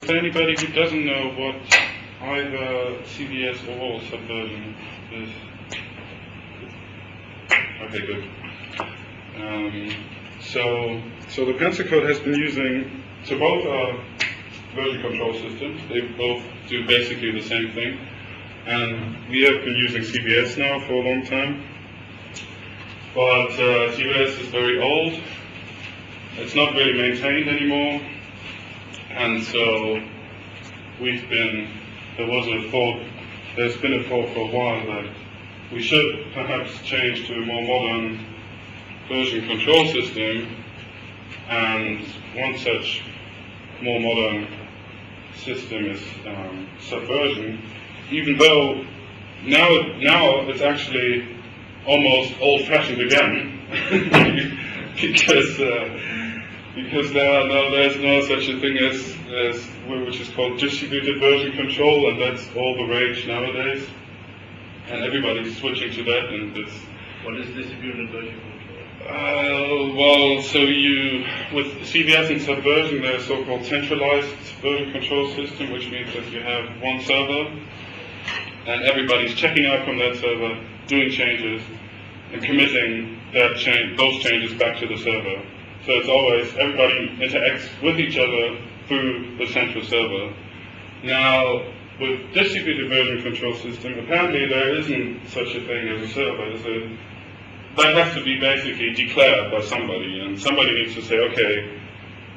Anybody who doesn't know what either CVS or subversion is? Okay, good. So the Pencil code has been using, so both are version control systems. They both do basically the same thing. And we have been using CVS now for a long time. But CVS is very old. It's not really maintained anymore. And so there's been a thought for a while that we should perhaps change to a more modern version control system, and one such more modern system is Subversion, even though now it's actually almost old-fashioned again, because there's no such a thing as which is called distributed version control, and that's all the rage nowadays, and everybody's switching to that. And this. What is distributed version control? Well, so with CVS and Subversion, there's a so-called centralized version control system, which means that you have one server, and everybody's checking out from that server, doing changes, and committing those changes back to the server. So it's always, everybody interacts with each other through the central server. Now, with distributed version control system, apparently there isn't such a thing as a server. That has to be basically declared by somebody, and somebody needs to say, okay,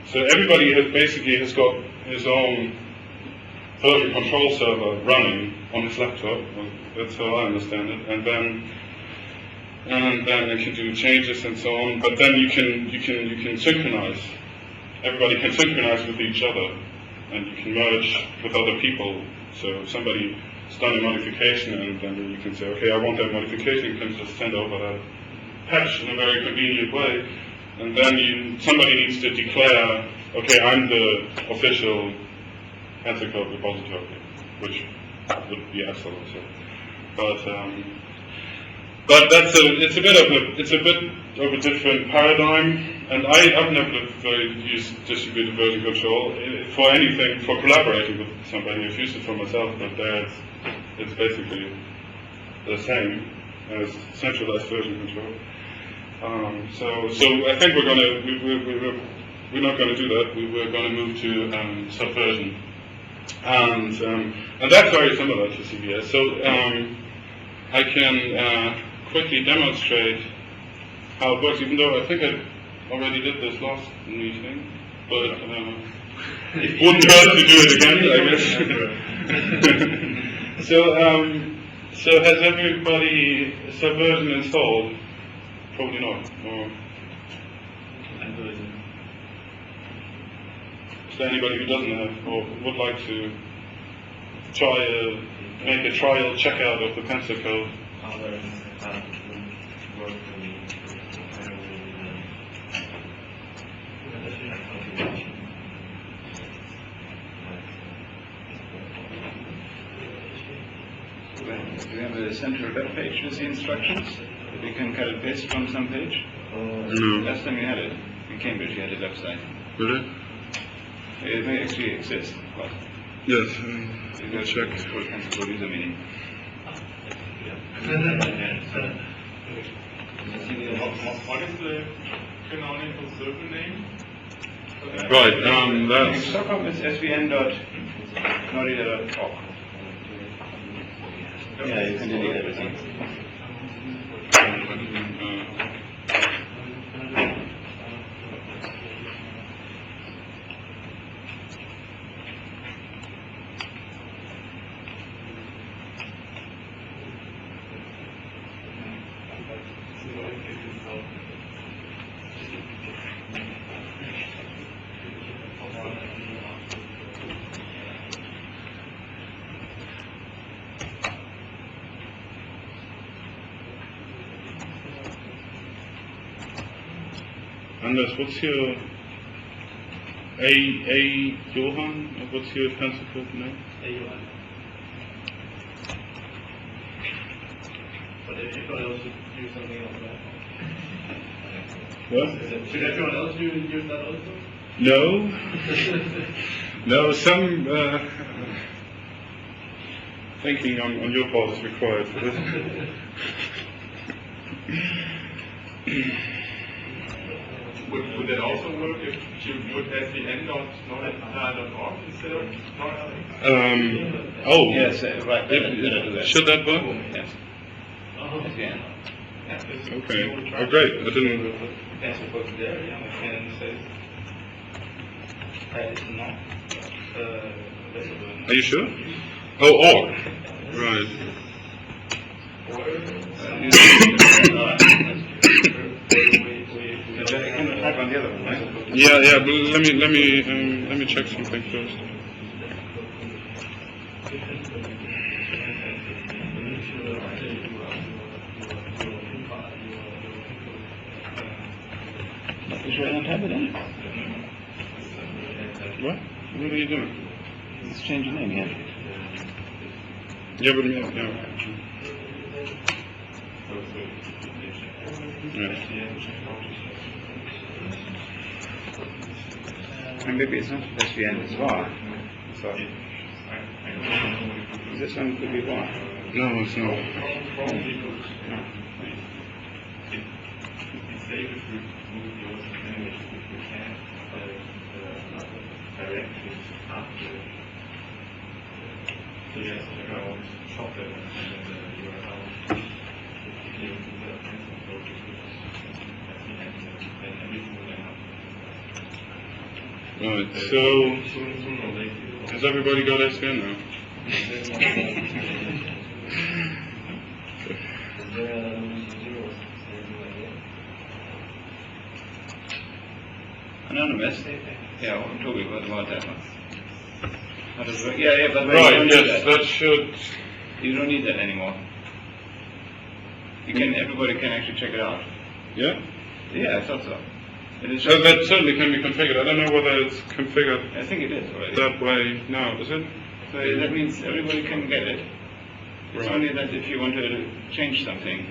so everybody has got his own version control server running on his laptop. Well, that's how I understand it, and then it can do changes and so on. But then you can synchronize. Everybody can synchronize with each other, and you can merge with other people. So if somebody's done a modification, and then you can say, okay, I want that modification. You can just send over that patch in a very convenient way, and then somebody needs to declare, okay, I'm the official Pencil code repository, which would be Axel also. But it's a bit of a different paradigm, and I've never used distributed version control for anything, for collaborating with somebody. I've used it for myself, but there it's basically the same as centralized version control. So I think we're not going to do that. We're going to move to Subversion, and that's very similar to CVS. So I can quickly demonstrate how it works, even though I think I already did this last meeting, but it wouldn't hurt to do it again, I guess. So has everybody Subversion installed? Probably not. Or is there anybody who doesn't have, or would like to make a trial checkout of the Pencil code? Do you have a central web page with the instructions that we can cut and paste from some page? No. Last time we had it in Cambridge, we had a website. Really? It may actually exist, but yes. I'll check. For Pencil code user meeting. What is the canonical server name? Right. In That's Stockholm is svn.nordida.org. Yeah, you can delete everything. Anders, what's your A. Johan? What's your Pencil code name? A Johan. But if everyone else should use something else, right? What? Should everyone else use that also? No. No, some thinking on your part is required for this. Would that also work if you would svn.org instead of .org? Oh, Yes, right. should that work? Yes. SVN. Okay. Oh, great. I didn't. Are you sure? Oh, org. Right. Type on the other one, right? Yeah. But let me check something first. Is right on type it in? What? What are you doing? Let's change the name, yeah. Yeah, but yeah. And maybe it's not SVN, it's VAR. So, this one could be VAR. No, it's not. Right, so has everybody got SVN now? Anonymous? Yeah, Tobi, what about that one? How does it work? Yeah, but you Right, don't need yes, that. that should. You don't need that anymore. Everybody can actually check it out. Yeah? Yeah, I thought so. It is So just, that certainly can be configured. I don't know whether it's configured I think it is already. that way now, is it? So that means everybody can get it. It's Right. only that if you want to change something,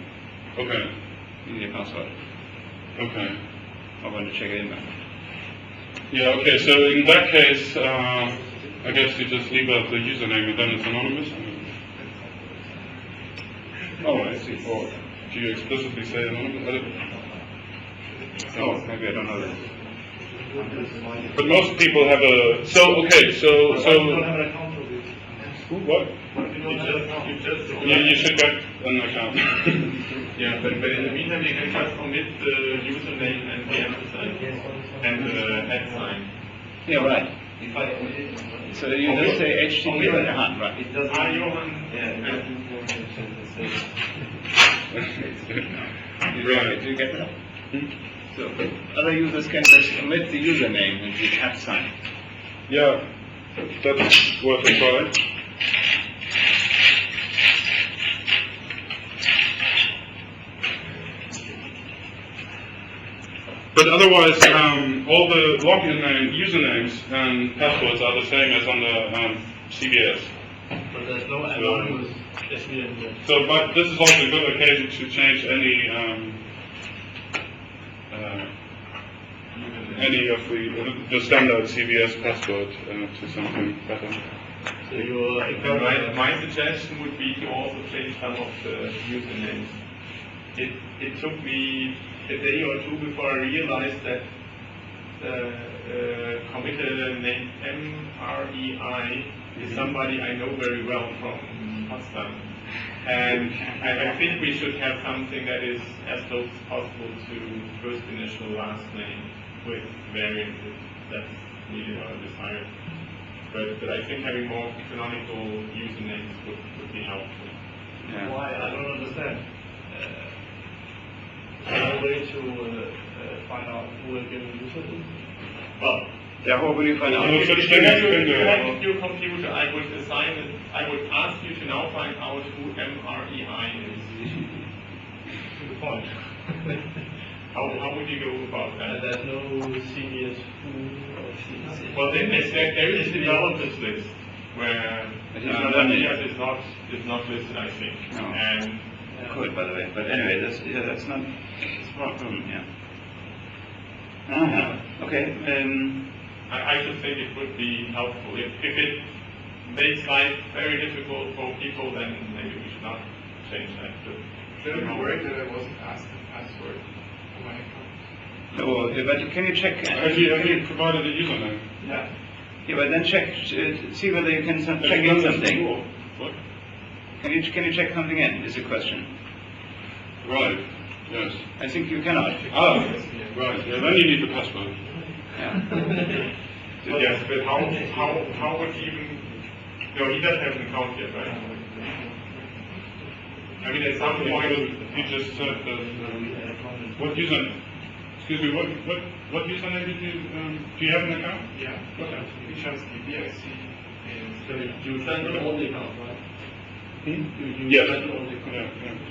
Okay. you need a password. Okay. I want to check it in now. Yeah, okay, so in that case, I guess you just leave out the username and then it's anonymous? Oh, I see. Or do you explicitly say anonymous? Oh, maybe I don't know that. But most people have a, so what? You should get an account. Yeah, but in the meantime, you can just omit the username and the ampersand and the @ sign. Yeah, right. So you just say HTTP on your hand, right? Johan. Right. Did you get that? So other users can just omit the username and the @ sign. Yeah, that's worth a try. But otherwise, all the login name, usernames and passwords are the same as on the CBS. But there's no anonymous SVN yet. So, but this is also a good occasion to change any of the standard CBS password to something better. So my suggestion would be to also change some of the usernames. It took me a day or two before I realized that the committer named MREI is somebody I know very well from Potsdam. And I think we should have something that is as close as possible to first initial, last name with variants if that's needed or desired. But I think having more canonical usernames would be helpful. Yeah. Why? I don't understand. No way to find out who a given user is? Well, Yeah, how will you find out? No if such you thing have as your finger. your computer, I would ask you to now find out who MREI is. Good point. How would you go about And that? there's no CBS who or CBS. Well, then there is a developers list where But he's not on it. Matthias is not listed, I think. No. And Could, by the way. But anyway, that's not a problem, yeah. Okay. I just think it would be helpful. If it makes life very difficult for people, then maybe we should not change that. Should I be worried that I wasn't asked the password for my account? No, but can you check? Have you provided a username? Yeah. Yeah, but then check, see whether you can check in something. What? Can you check something in? Is the question. Right. Yes. I think you cannot. Oh, right. Yeah, then you need the password. Yeah. Yes, but how would he even? No, he doesn't have an account yet, right? I mean, at some point, He just said that. What username? Excuse me. What username did you? Do you have an account? Yeah. Which has the BIC and So you send them all the account, right? You Yes. send all the Yeah. account.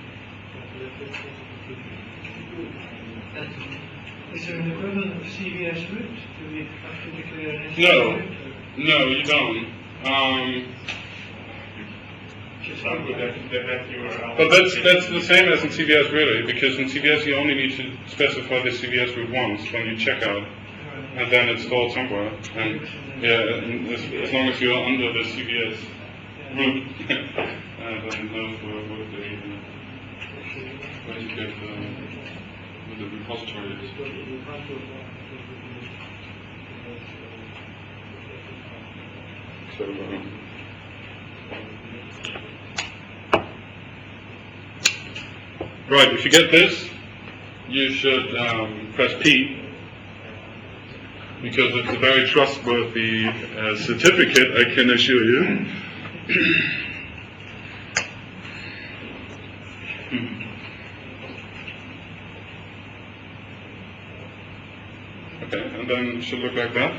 Is there an equivalent of CVS root? Do we have to declare an No. root? No, you don't. just start with that URL. But that's the same as in CVS really, because in CVS you only need to specify the CVS route once when you check out, and then it's stored somewhere. And yeah, and as long as you're under the CVS route, then those were where you get where the repository is. So. Right, if you get this, you should press P, because it's a very trustworthy certificate, I can assure you. Okay, and then it should look like that.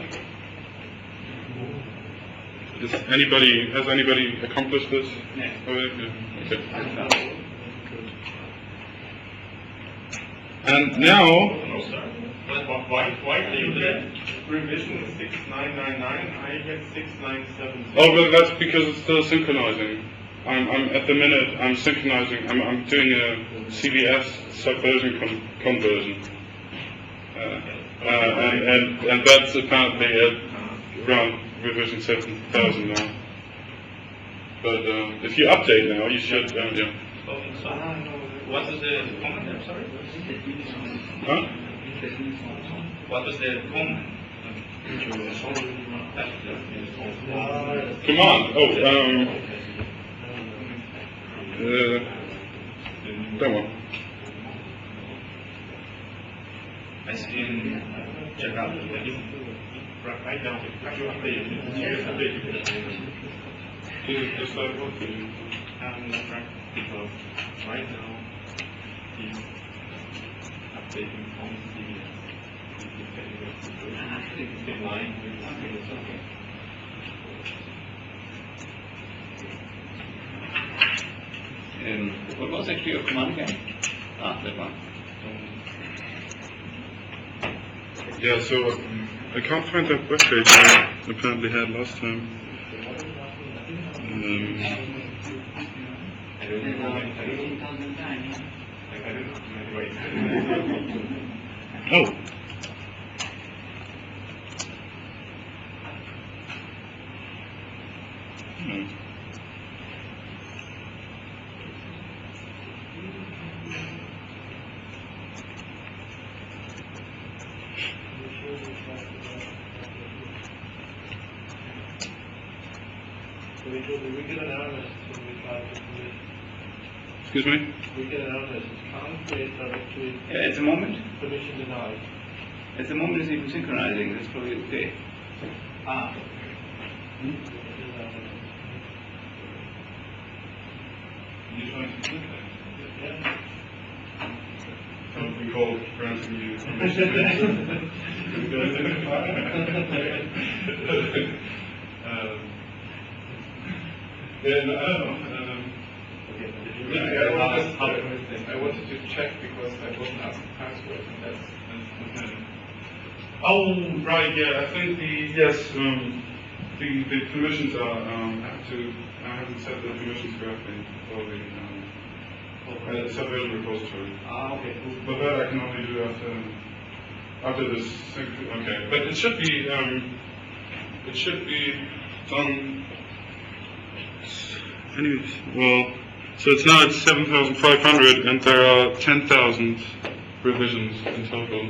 Has anybody accomplished this? Yeah. Okay. And now, Why do you get revision 6999? I get 6970. oh, but that's because it's still synchronizing. I'm at the minute. I'm synchronizing. I'm doing a CVS subversion conversion, and that's apparently at around revision 7000 now. But if you update now, you should. Yeah. What was the comment? I'm sorry. Huh? What was the comment? Command. Oh. That one. I still check out the Right now, you update it. Yes, update it. Does that work for you? Because right now, he's updating from CVS. He's getting it in line with CVS. What was actually your command again? Ah, that one. Yeah. So I can't find that webpage I apparently had last time. Oh. Hmm. We get an error message when we try to create. Excuse me? We get an error message. Can't create directory. At the moment, Permission denied. it's even synchronizing. That's probably okay. Ah. Yeah. Something called granting you yeah, no, I don't know. I wanted to check because I wasn't asked the password, and that's Okay. Oh, right, yeah, I think the permissions are, I haven't set the permissions correctly for the subversion repository. Ah, okay. But that I can only do after this sync, okay. But it should be, it should be done. Anyways, well, so it's now at 7,500, and there are 10,000 revisions in total.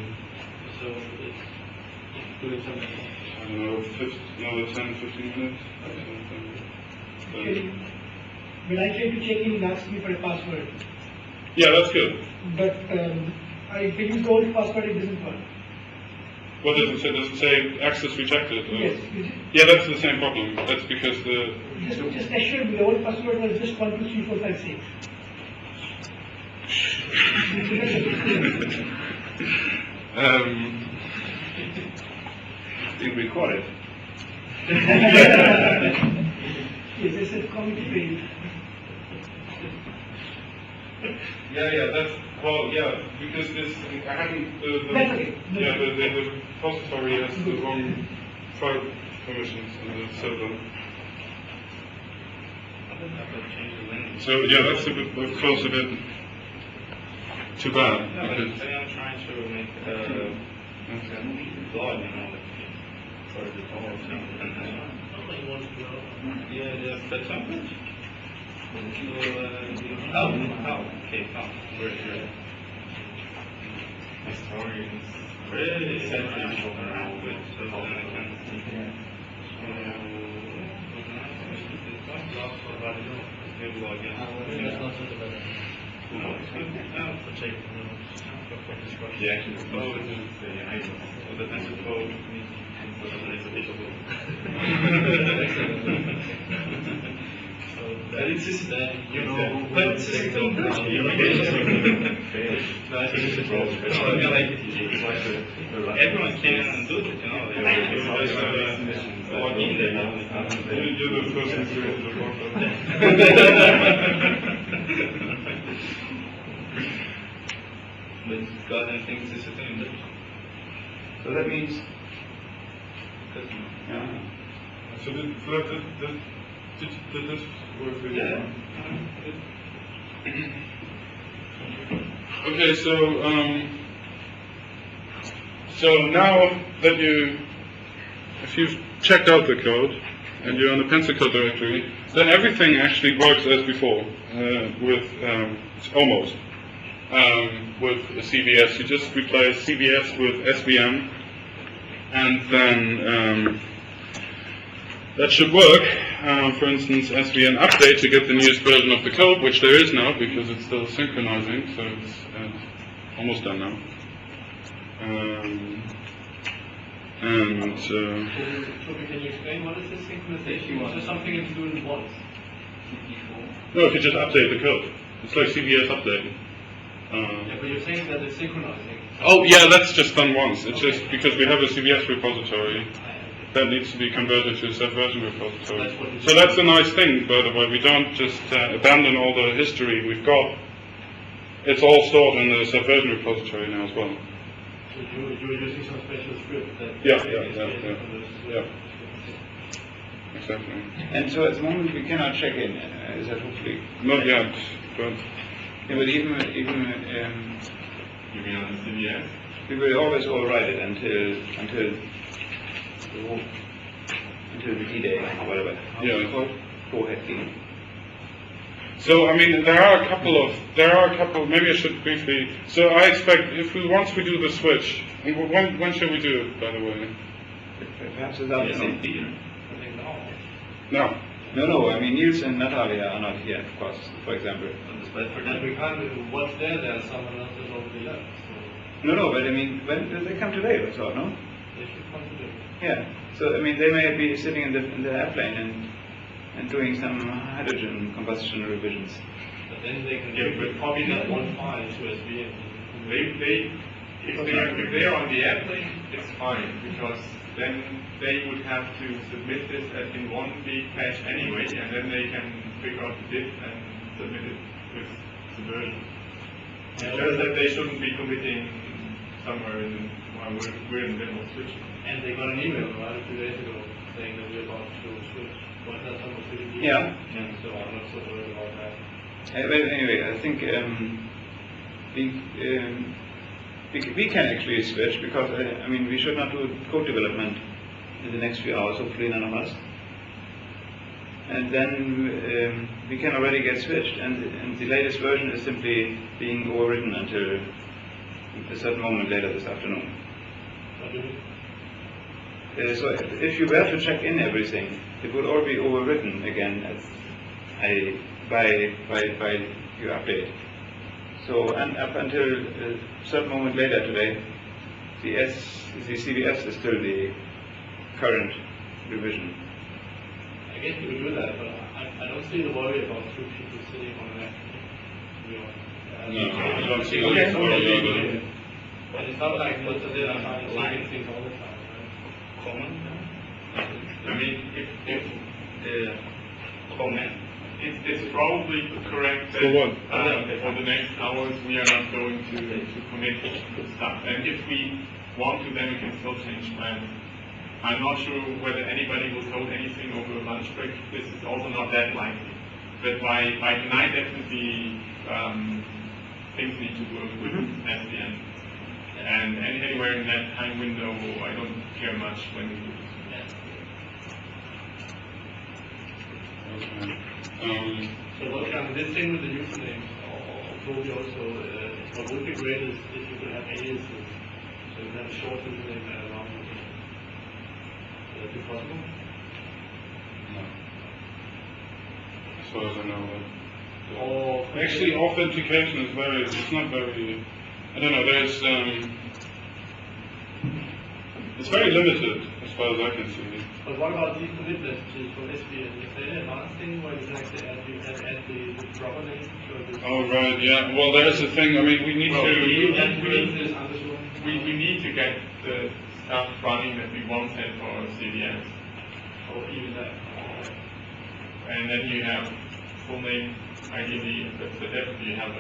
So it's doing something. I don't know, another 10, 15 minutes. Okay. When I tried to check in, it asked me for a password. Yeah, that's good. But I can use the old password, it doesn't work. What does it say? Does it say access rejected? Or? Yes. Yeah, that's the same problem. That's because the... Just assure me, the old password was just 1, 2, 3, 4, 5, 6. Being recorded. Yes, I said comedy failed. Yeah, that's, well, yeah, because this, I haven't, That's okay. yeah, the repository has the wrong file permissions on the server. So, yeah, that's a bit, of course, a bit too bad. No, but Because, I'm trying to make blog, for the whole thing. Nobody wants to know. Yeah, just the template. Okay, where's your historians? Really centuries around with, so then I can maybe log in. That's not such a bad idea. No, it's good. No, For taking notes, for construction. yeah, actually, the code is the items. So the pencil code means it's applicable. So that is then, you know, But it's still good. Everyone can do it, you know. They just log in there. you're the person who created the workload. But God thinks it's a thing. So that means, Yeah. So did this work for you? Yeah. Okay, so now that if you've checked out the code and you're on the pencil code directory, then everything actually works as before almost with a CVS. You just replace CVS with SVM, and then that should work. For instance, SVN update to get the newest version of the code, which there is now because it's still synchronizing, so it's almost done now. Tobi, can you explain what is this synchronization? Is there something it's doing once? No, if you just update the code, it's like CVS update. Yeah, but you're saying that it's synchronizing. Oh yeah, that's just done once. It's just because we have a CVS repository that needs to be converted to a Subversion repository. So that's a nice thing, by the way. We don't just abandon all the history we've got. It's all stored in the Subversion repository now as well. So you're using some special script that... Yeah. Exactly. and so at the moment we cannot check in, is that hopefully? Not yet, but Yeah, but even You mean on the CVS? we will always override it until the D-Day or whatever. Yeah. Go ahead, Dean. so I mean there are a couple. Maybe I should briefly. So I expect once we do the switch, and when should we do it? By the way, Perhaps without Yes, no. indeed. I think no. No, I mean Niels and Natalia are not here, of course, for example. But for And we can't, what's there, someone else has already left, so No, but I mean, when did they come today or so, no? they should come today. Yeah, so I mean, they may be sitting in the airplane and doing some hydrogen combustion revisions. But then they can copy that one file to SVN. if they're on the airplane, it's fine, because then they would have to submit this in one big patch anyway, and then they can figure out the diff and submit it with Subversion. It's just that they shouldn't be committing somewhere while we're in the middle of switching. And they got an email, right, a few days ago, saying that we're about to switch. Was that some official Yeah. So I'm not so worried about that. But anyway, I think we can actually switch because I mean we should not do code development in the next few hours, hopefully none of us. And then we can already get switched, and the latest version is simply being overwritten until a certain moment later this afternoon. What do you mean? So if you were to check in everything, it would all be overwritten again by your update. So and up until a certain moment later today, the CVS is still the current revision. I guess you do that, but I don't see the worry about two people sitting on an app. No, I don't see Okay. any worry. And it's not like most of them are aligning things all the time, right? Comment? I mean, if the comment, it's probably correct that For what? for the next hours we are not going to commit to stuff. And if we want to, then we can still change plans. I'm not sure whether anybody will code anything over a lunch break. This is also not that likely. But by tonight, definitely things need to work with at the end. And anywhere in that time window, I don't care much when we do this. Okay. So what kind of this thing with the usernames, or Tobi also, what would be great is if you could have aliases, so you have a short username and a long username. Would that be possible? No. As far as I know. Or Actually, authentication is it's not very, I don't know, it's very limited as far as I can see. But what about these commit messages from SVN? Is there an advanced thing where you can actually add the proper name? Oh, right, yeah. Well, there's the thing, I mean, we need We need to get the stuff running that we once had for CVS. Or even that. And then you have full name, ideally, but definitely you have a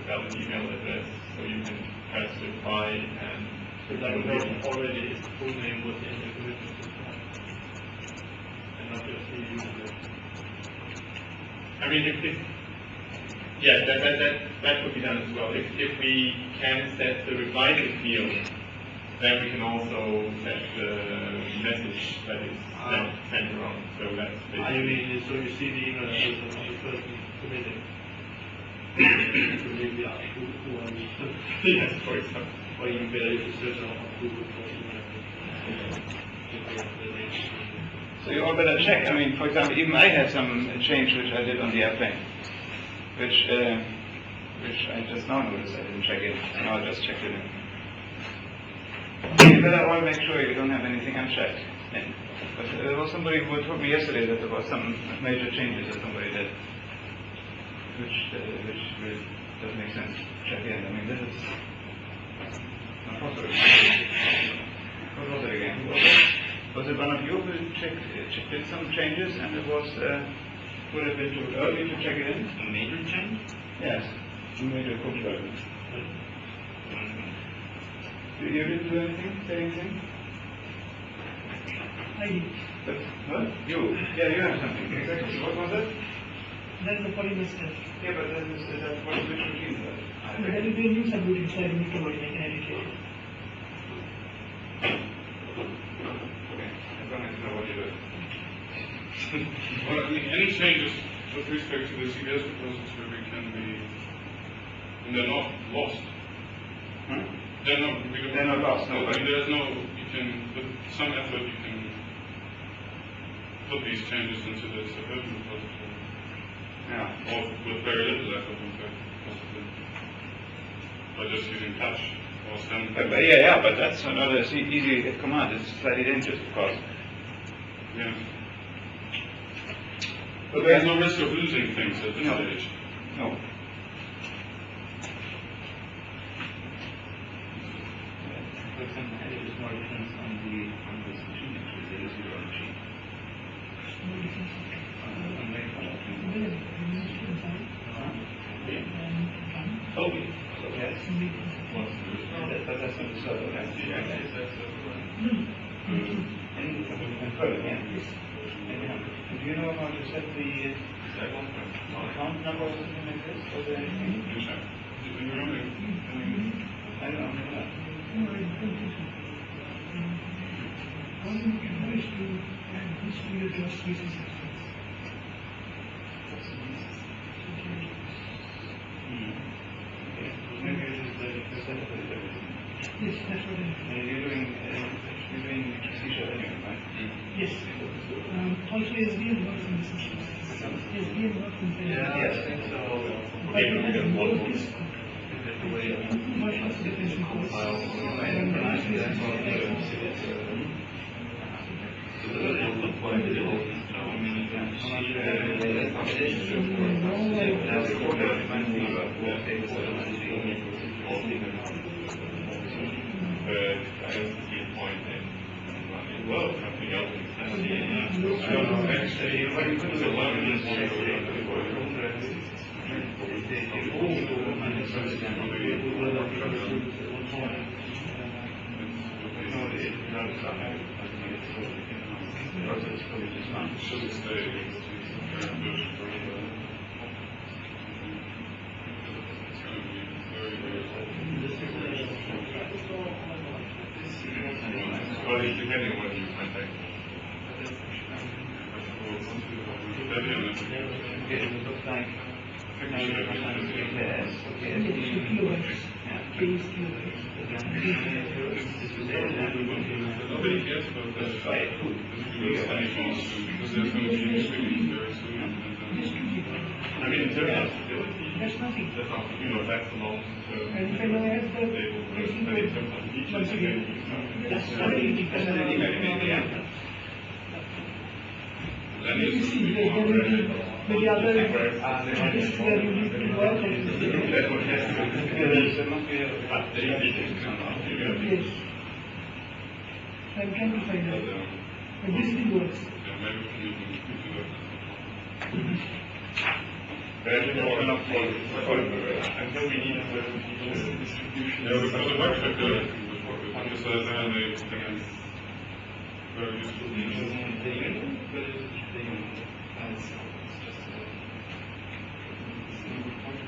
valid email address, so you can press reply and. So that would be already if the full name was in the commitment system. And not just the username. I mean, yeah, that could be done as well. If we can set the reply to field, then we can also set the message that is sent around. So that's I mean, so you see the email address of the person committing. So maybe ask who are you? yes, for example. Or even better, if you search on Google for email address. So you all better check. I mean, for example, even I had some change which I did on the airplane, which I just now noticed I didn't check it. Now I just checked it in. You better all make sure you don't have anything unchecked. But there was somebody who told me yesterday that there was some major changes that somebody did, which really doesn't make sense to check in. I mean, this is not possible. What was it again? Was it one of you who did some changes and it was, would have been too early to check it in? A major change? Yes, a major code version. You didn't do anything? Say anything? I did. What? You? Yeah, you have something. Exactly. What was it? That's the polymers test. Yeah, but that's what which routine is that? There will be a new subroutine, so I need to worry, I can edit it. Okay, as long as you know what you're doing. Well, I mean, any changes with respect to the CVS repository can be, and they're not lost. They're not lost, no, I but mean, there's no, you can, with some effort, you can put these changes into the subversion repository. yeah. Or with very little effort, in fact, possibly. By just using patch or scan. Yeah, but that's not an easy command. It's slightly dangerous because. Yeah. But there's no risk of losing things at this No. stage. No. For example, how do you just more difference on this machine actually? There is your machine. No difference. On the phone. There is a difference inside. And Tobi. Yes. But that's not the server, right? And confirm again. And do you know how to set the account number or something like this? Was there anything? You check. Do you remember? I don't know. No, I don't think so. all you need to do is to add this to your job spaces as well. Yes, that's what I mean. You're doing C-sharp anyway, right? Yes. Also SDM works in the systems. SDM works in the Yes, I think so. But it has more disk. Two versions of different course. And last is But I don't see a point in running well, something else in I don't know, actually, it's a lot of should stay. Well, it's depending on what you contact. It looks like Nobody cares about that. Because there's going to be new screening very soon. I mean, in terms of stability, that's nothing. that's not, that's the long term. And if I now add the basic But in terms of features, once again, that's already That you is see, there will be many other disks where you need to work on. there must be a Yes. I'm trying to find out. And this thing works. There's more enough until we need a certain feature distribution. Yeah, because the website because then they can very useful.